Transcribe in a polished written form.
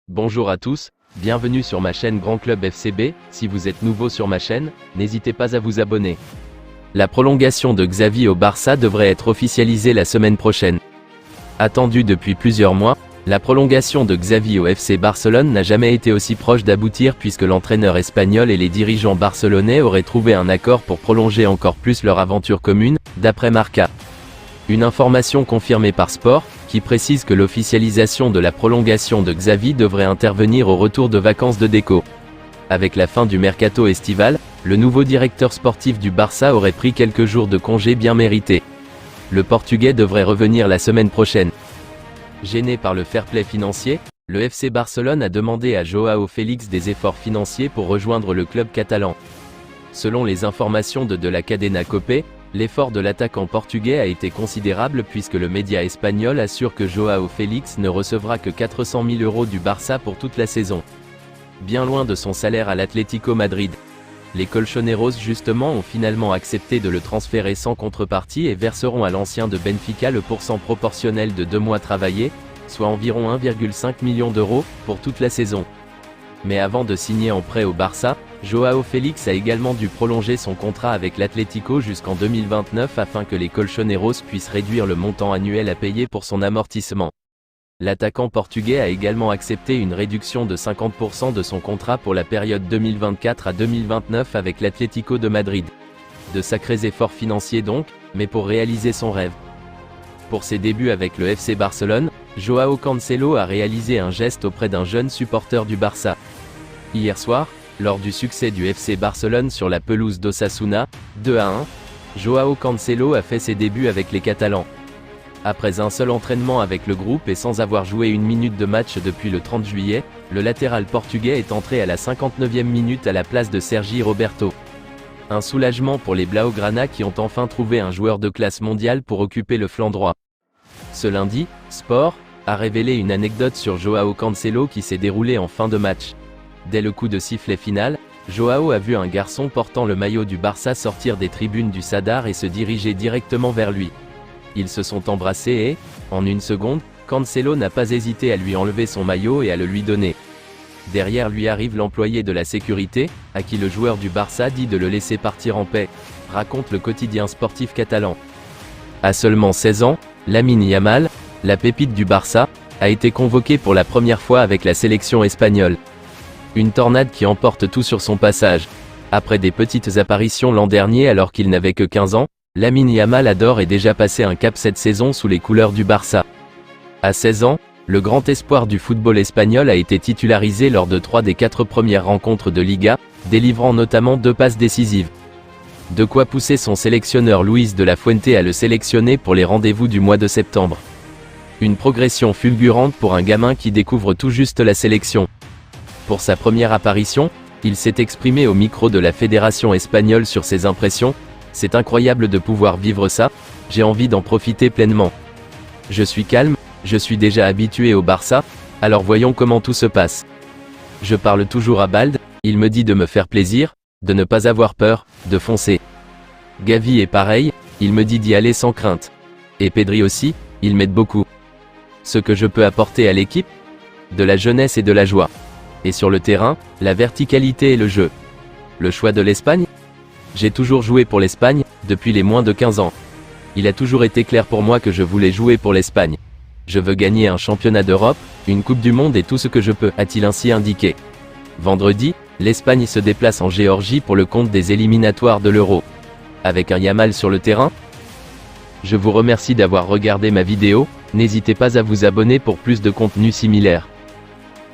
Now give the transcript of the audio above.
Bonjour à tous, bienvenue sur ma chaîne Grand Club FCB. Si vous êtes nouveau sur ma chaîne, n'hésitez pas à vous abonner. La prolongation de Xavi au Barça devrait être officialisée la semaine prochaine. Attendue depuis plusieurs mois, la prolongation de Xavi au FC Barcelone n'a jamais été aussi proche d'aboutir puisque l'entraîneur espagnol et les dirigeants barcelonais auraient trouvé un accord pour prolonger encore plus leur aventure commune, d'après Marca. Une information confirmée par Sport, qui précise que l'officialisation de la prolongation de Xavi devrait intervenir au retour de vacances de Deco. Avec la fin du mercato estival, le nouveau directeur sportif du Barça aurait pris quelques jours de congé bien mérités. Le Portugais devrait revenir la semaine prochaine. Gêné par le fair play financier, le FC Barcelone a demandé à Joao Félix des efforts financiers pour rejoindre le club catalan. Selon les informations de la Cadena COPE, l'effort de l'attaquant portugais a été considérable puisque le média espagnol assure que Joao Félix ne recevra que 400 000 € du Barça pour toute la saison. Bien loin de son salaire à l'Atlético Madrid. Les Colchoneros justement ont finalement accepté de le transférer sans contrepartie et verseront à l'ancien de Benfica le pourcent proportionnel de 2 mois travaillés, soit environ 1,5 million d'euros, pour toute la saison. Mais avant de signer en prêt au Barça, Joao Félix a également dû prolonger son contrat avec l'Atlético jusqu'en 2029 afin que les Colchoneros puissent réduire le montant annuel à payer pour son amortissement. L'attaquant portugais a également accepté une réduction de 50% de son contrat pour la période 2024 à 2029 avec l'Atlético de Madrid. De sacrés efforts financiers donc, mais pour réaliser son rêve. Pour ses débuts avec le FC Barcelone, Joao Cancelo a réalisé un geste auprès d'un jeune supporter du Barça. Hier soir, lors du succès du FC Barcelone sur la pelouse d'Osasuna, 2-1, Joao Cancelo a fait ses débuts avec les Catalans. Après un seul entraînement avec le groupe et sans avoir joué une minute de match depuis le 30 juillet, le latéral portugais est entré à la 59e minute à la place de Sergi Roberto. Un soulagement pour les Blaugrana qui ont enfin trouvé un joueur de classe mondiale pour occuper le flanc droit. Ce lundi, Sport a révélé une anecdote sur Joao Cancelo qui s'est déroulée en fin de match. Dès le coup de sifflet final, Joao a vu un garçon portant le maillot du Barça sortir des tribunes du Sadar et se diriger directement vers lui. Ils se sont embrassés et, en une seconde, Cancelo n'a pas hésité à lui enlever son maillot et à le lui donner. Derrière lui arrive l'employé de la sécurité, à qui le joueur du Barça dit de le laisser partir en paix, raconte le quotidien sportif catalan. À seulement 16 ans, Lamine Yamal, la pépite du Barça, a été convoqué pour la première fois avec la sélection espagnole. Une tornade qui emporte tout sur son passage. Après des petites apparitions l'an dernier alors qu'il n'avait que 15 ans, Lamine Yamal adore et déjà passé un cap cette saison sous les couleurs du Barça. À 16 ans, le grand espoir du football espagnol a été titularisé lors de 3 des 4 premières rencontres de Liga, délivrant notamment 2 passes décisives. De quoi pousser son sélectionneur Luis de la Fuente à le sélectionner pour les rendez-vous du mois de septembre. Une progression fulgurante pour un gamin qui découvre tout juste la sélection. Pour sa première apparition, il s'est exprimé au micro de la Fédération espagnole sur ses impressions. C'est incroyable de pouvoir vivre ça, j'ai envie d'en profiter pleinement. Je suis calme, je suis déjà habitué au Barça, alors voyons comment tout se passe. Je parle toujours à Balde, il me dit de me faire plaisir, de ne pas avoir peur, de foncer. Gavi est pareil, il me dit d'y aller sans crainte. Et Pedri aussi, il m'aide beaucoup. Ce que je peux apporter à l'équipe? De la jeunesse et de la joie. Et sur le terrain, la verticalité et le jeu. Le choix de l'Espagne? J'ai toujours joué pour l'Espagne, depuis les moins de 15 ans. Il a toujours été clair pour moi que je voulais jouer pour l'Espagne. Je veux gagner un championnat d'Europe, une Coupe du Monde et tout ce que je peux, a-t-il ainsi indiqué. Vendredi, l'Espagne se déplace en Géorgie pour le compte des éliminatoires de l'Euro. Avec un Yamal sur le terrain? Je vous remercie d'avoir regardé ma vidéo, n'hésitez pas à vous abonner pour plus de contenus similaires.